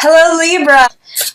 Hello Libra!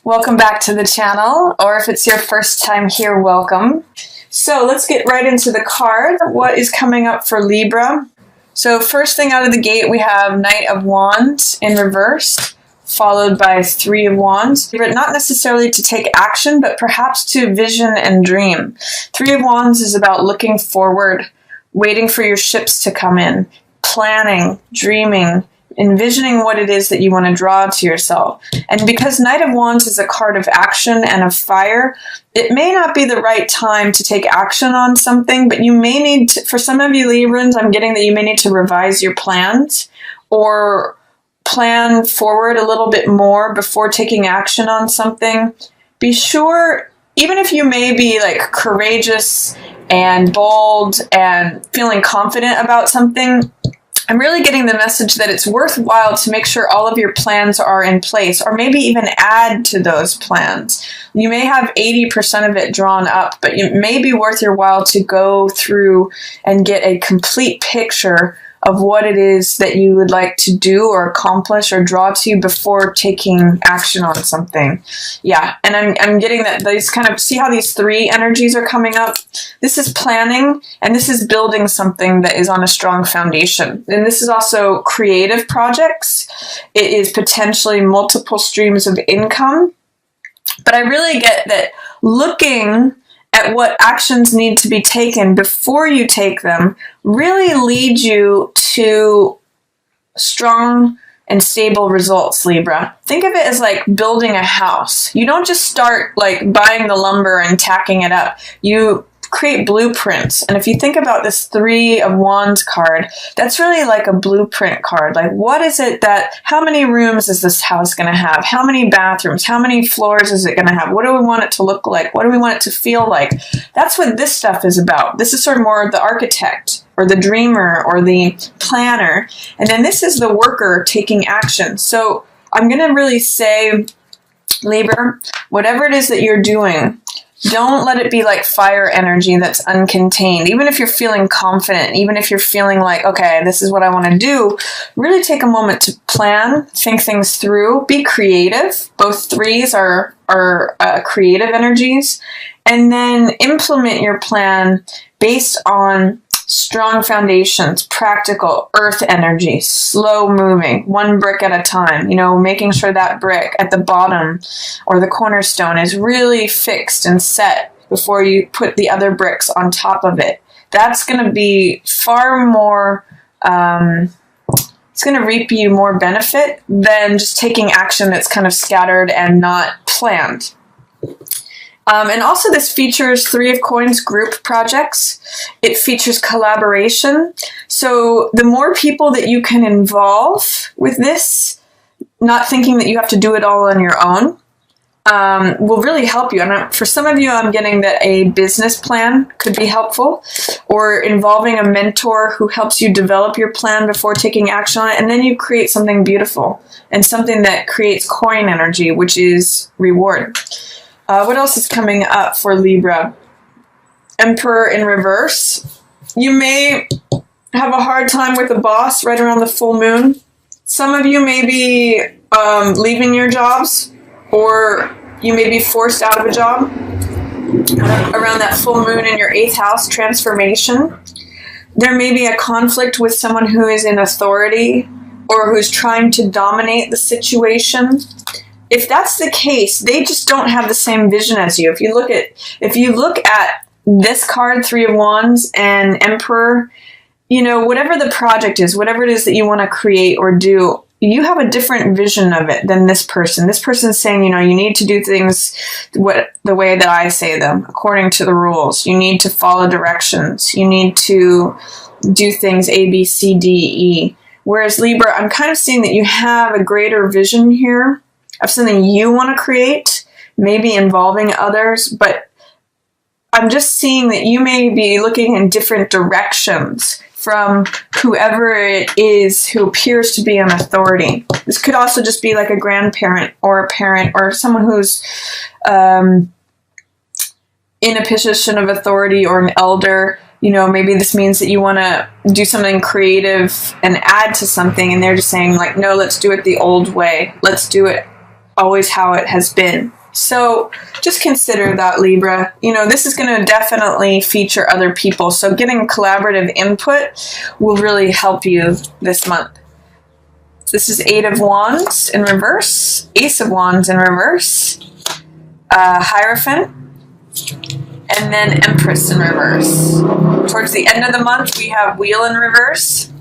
Welcome back to the channel, or if it's your first time here, welcome. So let's get right into the card. What is coming up for Libra? So first thing out of the gate, we have Knight of Wands in reverse, followed by Three of Wands. Not necessarily to take action, but perhaps to vision and dream. Three of Wands is about looking forward, waiting for your ships to come in, planning, dreaming, envisioning what it is that you want to draw to yourself. And because Knight of Wands is a card of action and of fire, it may not be the right time to take action on something, but you may need to, for some of you Librans, I'm getting that you may need to revise your plans or plan forward a little bit more before taking action on something. Be sure, even if you may be like courageous and bold and feeling confident about something, I'm really getting the message that it's worthwhile to make sure all of your plans are in place, or maybe even add to those plans. You may have 80% of it drawn up, but it may be worth your while to go through and get a complete picture of what it is that you would like to do or accomplish or draw to before taking action on something. Yeah, and I'm getting that these kind of, see how these three energies are coming up? This is planning, and this is building something that is on a strong foundation. And this is also creative projects. It is potentially multiple streams of income. But I really get that looking at what actions need to be taken before you take them really lead you to strong and stable results, Libra. Think of it as like building a house. You don't just start like buying the lumber and tacking it up. You create blueprints. And if you think about this Three of Wands card, that's really like a blueprint card. Like, what is it that, how many rooms is this house going to have? How many bathrooms? How many floors is it going to have? What do we want it to look like? What do we want it to feel like? That's what this stuff is about. This is sort of more the architect or the dreamer or the planner. And then this is the worker taking action. So I'm going to really say, Libra, whatever it is that you're doing, don't let it be like fire energy that's uncontained. Even if you're feeling confident, even if you're feeling like, okay, this is what I want to do, really take a moment to plan, think things through, be creative. Both threes are creative energies. And then implement your plan based on strong foundations, practical earth energy, slow moving, one brick at a time, making sure that brick at the bottom or the cornerstone is really fixed and set before you put the other bricks on top of it. That's going to be far more, it's going to reap you more benefit than just taking action that's kind of scattered and not planned. And also this features Three of Coins group projects. It features collaboration. So the more people that you can involve with this, not thinking that you have to do it all on your own, will really help you. And for some of you, I'm getting that a business plan could be helpful, or involving a mentor who helps you develop your plan before taking action on it. And then you create something beautiful and something that creates coin energy, which is reward. What else is coming up for Libra? Emperor in reverse. You may have a hard time with a boss right around the full moon. Some of you may be leaving your jobs, or you may be forced out of a job around that full moon in your 8th house transformation. There may be a conflict with someone who is in authority or who's trying to dominate the situation. If that's the case, they just don't have the same vision as you. If you look at this card, Three of Wands and Emperor, whatever the project is, whatever it is that you want to create or do, you have a different vision of it than this person. This person's saying, you need to do things the way that I say them, according to the rules. You need to follow directions. You need to do things A, B, C, D, E. Whereas Libra, I'm kind of seeing that you have a greater vision here of something you want to create, maybe involving others, but I'm just seeing that you may be looking in different directions from whoever it is who appears to be an authority. This could also just be like a grandparent or a parent or someone who's in a position of authority or an elder. Maybe this means that you want to do something creative and add to something, and they're just saying like, no, let's do it the old way. Let's do it always how it has been. So just consider that, Libra. You know, this is going to definitely feature other people. So getting collaborative input will really help you this month. This is Eight of Wands in reverse, Ace of Wands in reverse, Hierophant, and then Empress in reverse. Towards the end of the month, we have Wheel in reverse,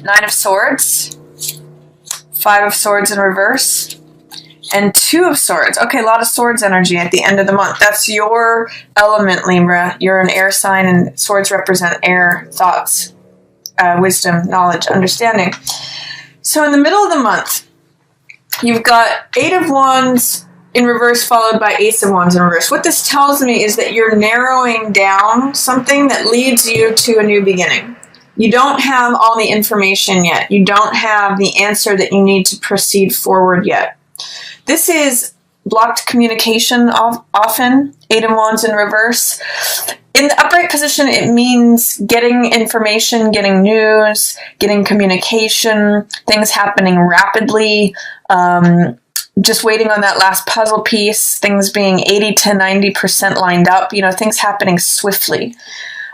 Nine of Swords, Five of Swords in reverse, and Two of Swords. Okay, a lot of swords energy at the end of the month. That's your element, Libra. You're an air sign, and swords represent air, thoughts, wisdom, knowledge, understanding. So in the middle of the month, you've got Eight of Wands in reverse followed by Ace of Wands in reverse. What this tells me is that you're narrowing down something that leads you to a new beginning. You don't have all the information yet. You don't have the answer that you need to proceed forward yet. This is blocked communication often, Eight of Wands in reverse. In the upright position, it means getting information, getting news, getting communication, things happening rapidly, just waiting on that last puzzle piece, things being 80 to 90% lined up, you know, things happening swiftly.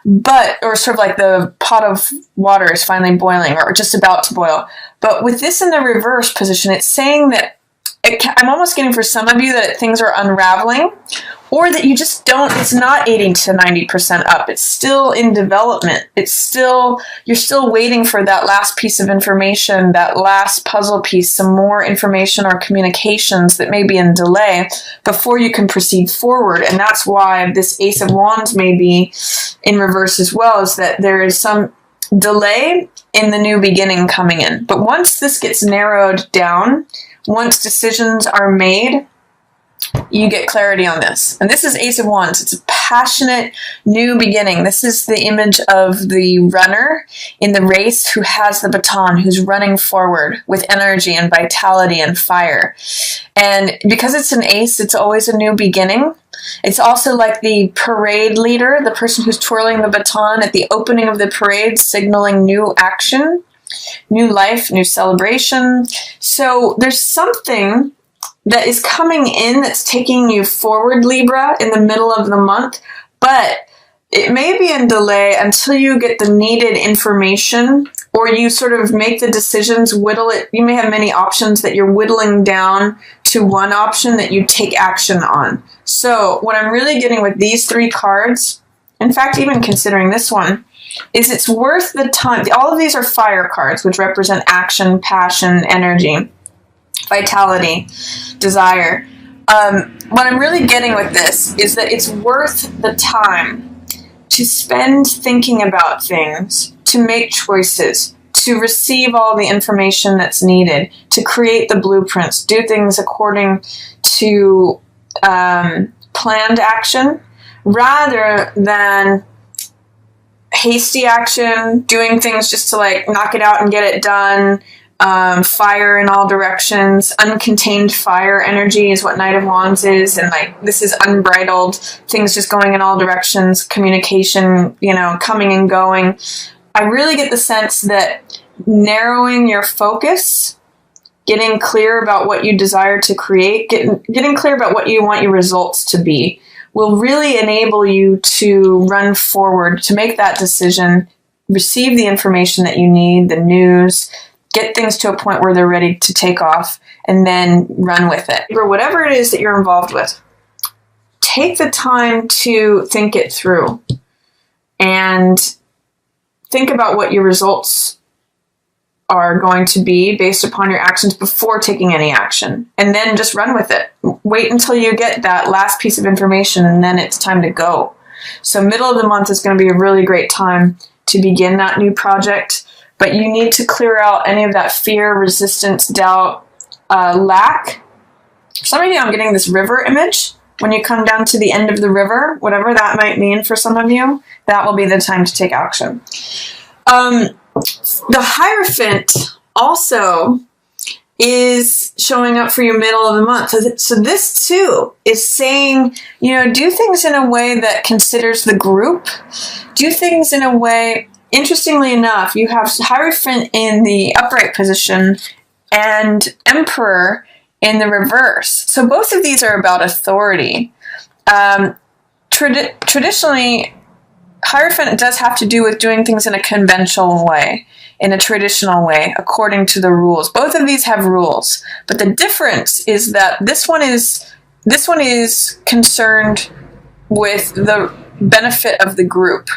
But, or sort of like the pot of water is finally boiling or just about to boil. But with this in the reverse position, it's saying that I'm almost getting for some of you that things are unraveling, or that you just don't, it's not 80 to 90% up. It's still in development. It's still, you're still waiting for that last piece of information, that last puzzle piece, some more information or communications that may be in delay before you can proceed forward. And that's why this Ace of Wands may be in reverse as well, is that there is some delay in the new beginning coming in. But once this gets narrowed down, once decisions are made, you get clarity on this. And this is Ace of Wands. It's a passionate new beginning. This is the image of the runner in the race who has the baton, who's running forward with energy and vitality and fire. And because it's an ace, it's always a new beginning. It's also like the parade leader, the person who's twirling the baton at the opening of the parade, signaling new action, new life, new celebration. So there's something that is coming in that's taking you forward, Libra, in the middle of the month, but it may be in delay until you get the needed information, or you sort of make the decisions, whittle it. You may have many options that you're whittling down to one option that you take action on. So what I'm really getting with these three cards, in fact, even considering this one, is it's worth the time. All of these are fire cards, which represent action, passion, energy, vitality, desire. What I'm really getting with this is that it's worth the time to spend thinking about things, to make choices, to receive all the information that's needed, to create the blueprints, do things according to planned action, rather than hasty action, doing things just to like knock it out and get it done. Fire in all directions, uncontained fire energy is what Knight of Wands is, and like this is unbridled, things just going in all directions, communication, you know, coming and going. I really get the sense that narrowing your focus, getting clear about what you desire to create, getting clear about what you want your results to be, will really enable you to run forward, to make that decision, receive the information that you need, the news, get things to a point where they're ready to take off, and then run with it. Or whatever it is that you're involved with, take the time to think it through and think about what your results are going to be based upon your actions before taking any action, and then just run with it. Wait until you get that last piece of information, and then it's time to go. So middle of the month is going to be a really great time to begin that new project. But you need to clear out any of that fear, resistance, doubt, lack. For some of you, I'm getting this river image. When you come down to the end of the river, whatever that might mean for some of you, that will be the time to take action. The Hierophant also is showing up for you middle of the month. So this too is saying, you know, do things in a way that considers the group. Do things in a way. Interestingly enough, you have Hierophant in the upright position and Emperor in the reverse. So both of these are about authority. Traditionally, Hierophant does have to do with doing things in a conventional way, in a traditional way, according to the rules. Both of these have rules, but the difference is that this one is concerned with the benefit of the group.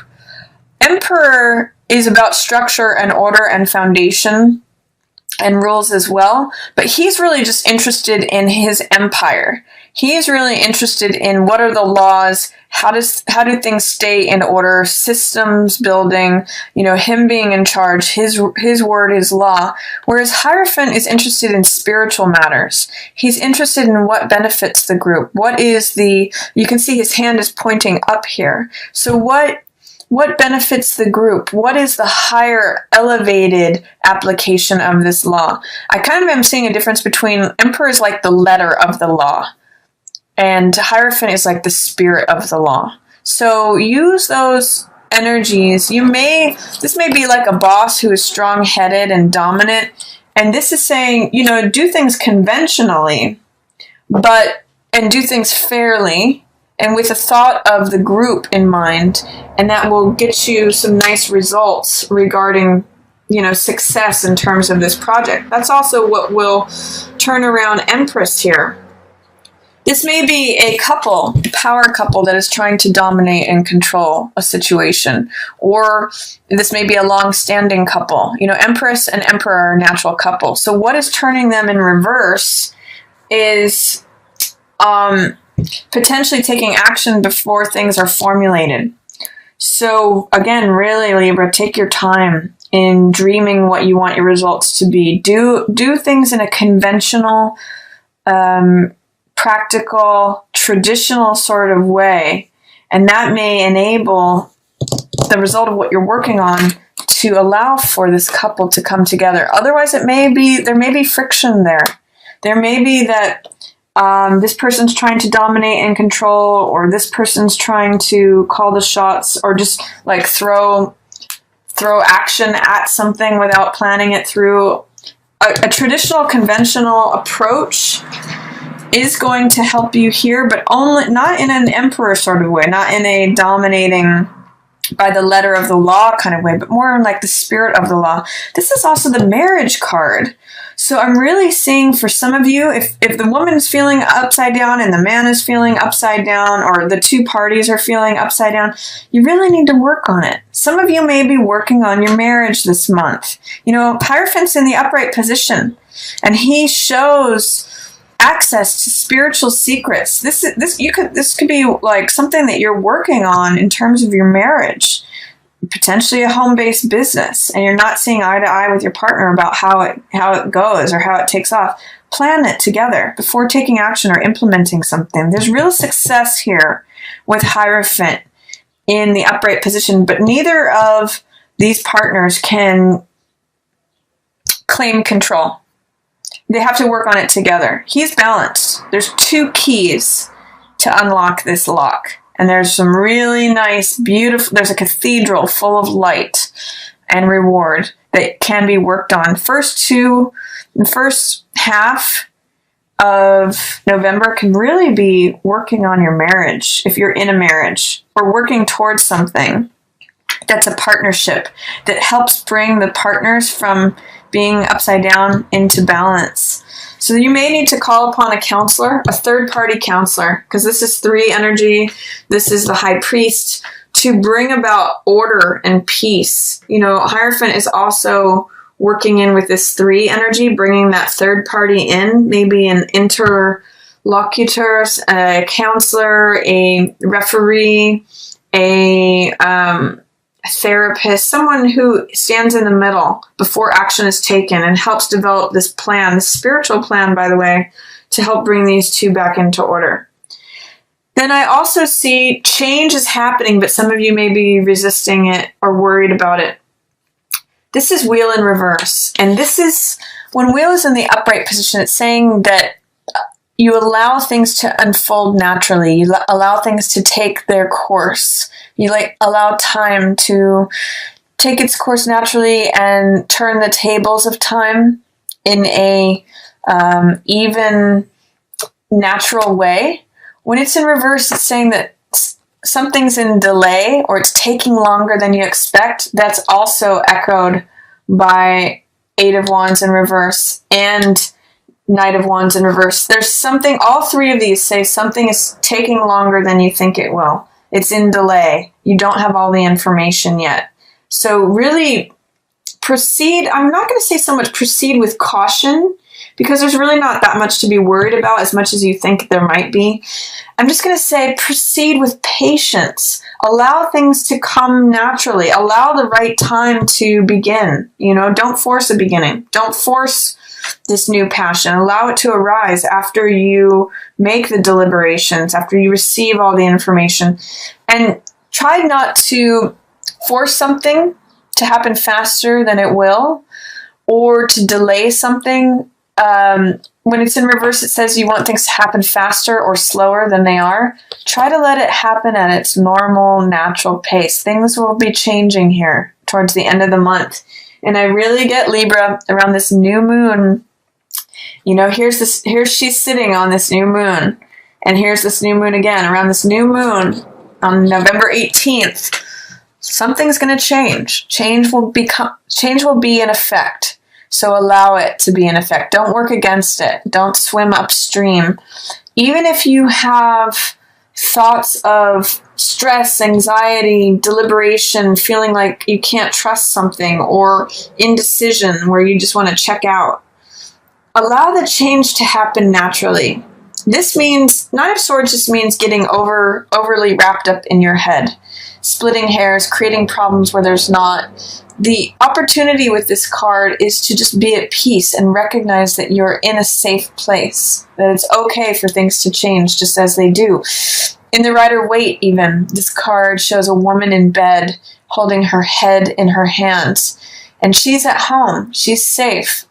Emperor is about structure and order and foundation and rules as well, but he's really just interested in his empire. He is really interested in what are the laws, how do things stay in order, systems building, him being in charge, his word is law. Whereas Hierophant is interested in spiritual matters. He's interested in what benefits the group. You can see his hand is pointing up here. So what benefits the group? What is the higher, elevated application of this law? I kind of am seeing a difference between Emperor is like the letter of the law, and Hierophant is like the spirit of the law. So use those energies. This may be like a boss who is strong-headed and dominant, and this is saying, do things conventionally, and do things fairly, and with a thought of the group in mind, and that will get you some nice results regarding, success in terms of this project. That's also what will turn around Empress here. This may be a power couple that is trying to dominate and control a situation, or this may be a long-standing couple. Empress and Emperor are a natural couple. So what is turning them in reverse is potentially taking action before things are formulated. So again, really, Libra, take your time in dreaming what you want your results to be. Do things in a conventional, practical, traditional sort of way, and that may enable the result of what you're working on to allow for this couple to come together. Otherwise, there may be friction there. There may be that this person's trying to dominate and control, or this person's trying to call the shots, or just like throw action at something without planning it through. A traditional, conventional approach is going to help you here, but only not in an Emperor sort of way, not in a dominating by the letter of the law kind of way, but more in like the spirit of the law. This is also the marriage card. So I'm really seeing for some of you, if the woman is feeling upside down and the man is feeling upside down, or the two parties are feeling upside down, you really need to work on it. Some of you may be working on your marriage this month. Hierophant's in the upright position, and he shows access to spiritual secrets. This could be like something that you're working on in terms of your marriage, potentially a home-based business, and you're not seeing eye to eye with your partner about how it goes or how it takes off. Plan it together before taking action or implementing something. There's real success here with Hierophant in the upright position, but neither of these partners can claim control. They have to work on it together. He's balanced. There's two keys to unlock this lock. And there's some really nice, beautiful, there's a cathedral full of light and reward that can be worked on. The first half of November can really be working on your marriage, if you're in a marriage, or working towards something that's a partnership that helps bring the partners from being upside down into balance. So you may need to call upon a counselor, a third-party counselor, because this is 3 energy. This is the high priest, to bring about order and peace. Hierophant is also working in with this 3 energy, bringing that third party in, maybe an interlocutor, a counselor, a referee, a therapist, someone who stands in the middle before action is taken and helps develop this plan, this spiritual plan, by the way, to help bring these two back into order. Then I also see change is happening, but some of you may be resisting it or worried about it. This is wheel in reverse. And this is, when wheel is in the upright position, it's saying that you allow things to unfold naturally. You allow things to take their course. You allow time to take its course naturally and turn the tables of time in a even natural way. When it's in reverse, it's saying that something's in delay or it's taking longer than you expect. That's also echoed by Eight of Wands in reverse and Knight of Wands in reverse. There's something, all three of these say something is taking longer than you think it will. It's in delay. You don't have all the information yet. So really proceed. I'm not going to say so much proceed with caution, because there's really not that much to be worried about as much as you think there might be. I'm just going to say proceed with patience. Allow things to come naturally. Allow the right time to begin. You know, don't force a beginning. Don't force this new passion. Allow it to arise after you make the deliberations, after you receive all the information. And try not to force something to happen faster than it will, or to delay something. When it's in reverse, it says you want things to happen faster or slower than they are. Try to let it happen at its normal, natural pace. Things will be changing here towards the end of the month. And I really get Libra around this new moon. You know, here she's sitting on this new moon. And here's this new moon again around this new moon on November 18th. Something's going to change. Change will be in effect. So allow it to be in effect. Don't work against it. Don't swim upstream. Even if you have thoughts of stress, anxiety, deliberation, feeling like you can't trust something, or indecision where you just want to check out, allow the change to happen naturally. This means, Nine of Swords just means getting overly wrapped up in your head, splitting hairs, creating problems where there's not. The opportunity with this card is to just be at peace and recognize that you're in a safe place, that it's okay for things to change just as they do. In the Rider-Waite even, this card shows a woman in bed holding her head in her hands, and she's at home, she's safe,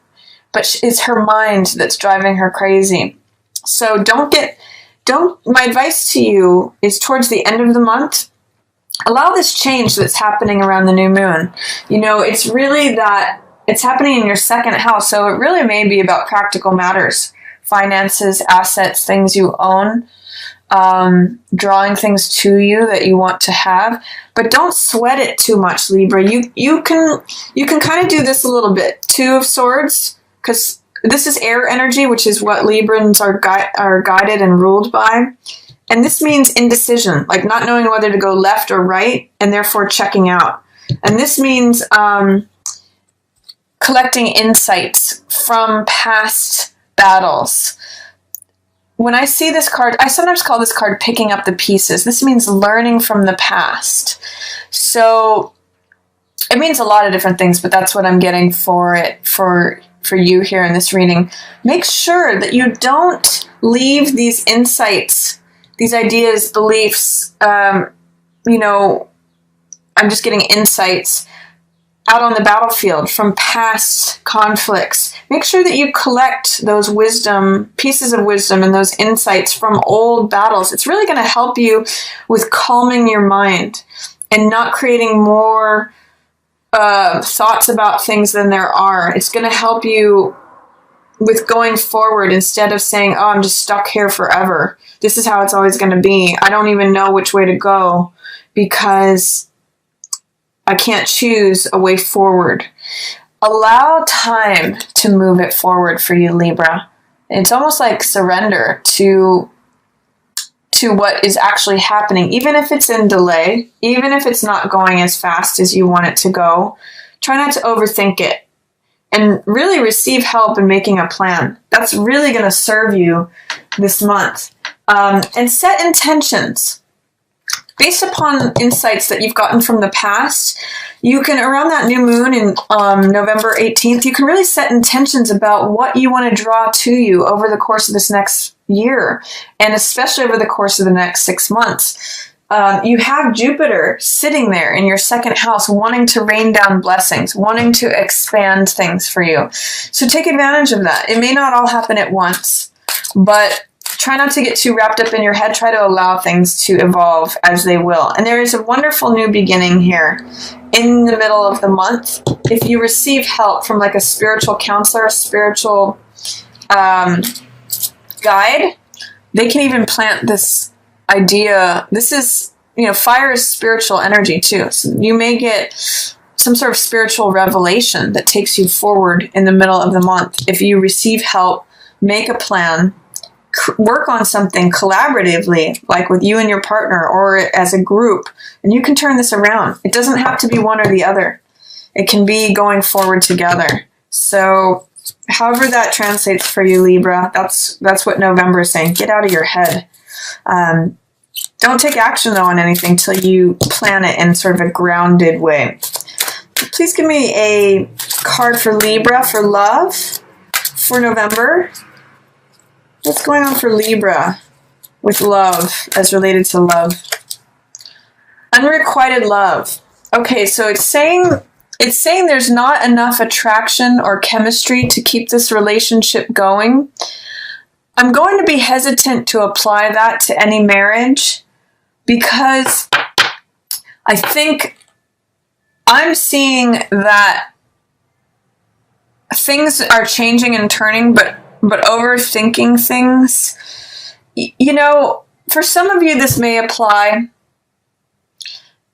but it's her mind that's driving her crazy. So my advice to you is towards the end of the month, allow this change that's happening around the new moon. You know, it's really that it's happening in your second house, so it really may be about practical matters, finances, assets, things you own, drawing things to you that you want to have. But don't sweat it too much, Libra. You can kind of do this a little bit. Two of Swords, because this is air energy, which is what Librans are guided and ruled by. And this means indecision, like not knowing whether to go left or right, and therefore checking out. And this means collecting insights from past battles. When I see this card, I sometimes call this card picking up the pieces. This means learning from the past. So it means a lot of different things, but that's what I'm getting for it, for you here in this reading. Make sure that you don't leave these insights, these ideas, beliefs, you know, I'm just getting insights out on the battlefield from past conflicts. Make sure that you collect those pieces of wisdom and those insights from old battles. It's really going to help you with calming your mind and not creating more thoughts about things than there are. It's going to help you with going forward instead of saying, oh, I'm just stuck here forever. This is how it's always going to be. I don't even know which way to go because I can't choose a way forward. Allow time to move it forward for you, Libra. It's almost like surrender to what is actually happening, even if it's in delay, even if it's not going as fast as you want it to go. Try not to overthink it and really receive help in making a plan. That's really going to serve you this month. And set intentions. Based upon insights that you've gotten from the past, you can, around that new moon in November 18th, you can really set intentions about what you want to draw to you over the course of this next year, and especially over the course of the next 6 months. You have Jupiter sitting there in your second house, wanting to rain down blessings, wanting to expand things for you. So take advantage of that. It may not all happen at once, but try not to get too wrapped up in your head. Try to allow things to evolve as they will. And there is a wonderful new beginning here in the middle of the month. If you receive help from like a spiritual counselor, a spiritual guide, they can even plant this idea. This is, fire is spiritual energy too. So you may get some sort of spiritual revelation that takes you forward in the middle of the month. If you receive help, make a plan, work on something collaboratively, like with you and your partner or as a group, and you can turn this around. It doesn't have to be one or the other. It can be going forward together. So however that translates for you, Libra, that's what November is saying. Get out of your head. Don't take action, though, on anything till you plan it in sort of a grounded way. Please give me a card for Libra for love for November. What's going on for Libra with love as related to love? Unrequited love. Okay, so it's saying there's not enough attraction or chemistry to keep this relationship going. I'm going to be hesitant to apply that to any marriage because I think I'm seeing that things are changing and turning, but overthinking things, for some of you, this may apply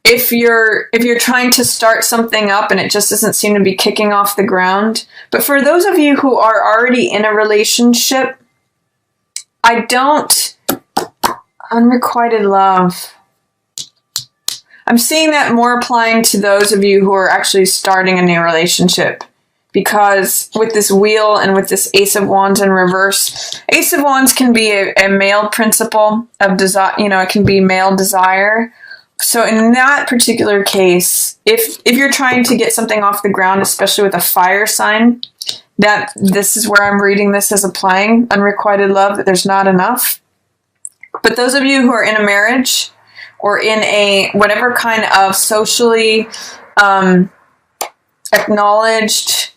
if you're trying to start something up and it just doesn't seem to be kicking off the ground. But for those of you who are already in a relationship, unrequited love. I'm seeing that more applying to those of you who are actually starting a new relationship. Because with this wheel and with this Ace of Wands in reverse, Ace of Wands can be a male principle of desire, it can be male desire. So in that particular case, if you're trying to get something off the ground, especially with a fire sign, that this is where I'm reading this as applying unrequited love, that there's not enough. But those of you who are in a marriage or in a whatever kind of socially acknowledged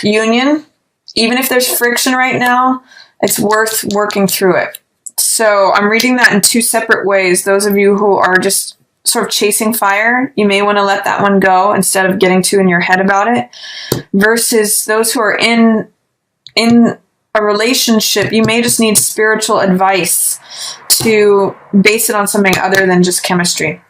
union, even if there's friction right now, it's worth working through it. So I'm reading that in two separate ways. Those of you who are just sort of chasing fire, you may want to let that one go instead of getting too in your head about it. Versus those who are in a relationship, you may just need spiritual advice to base it on something other than just chemistry.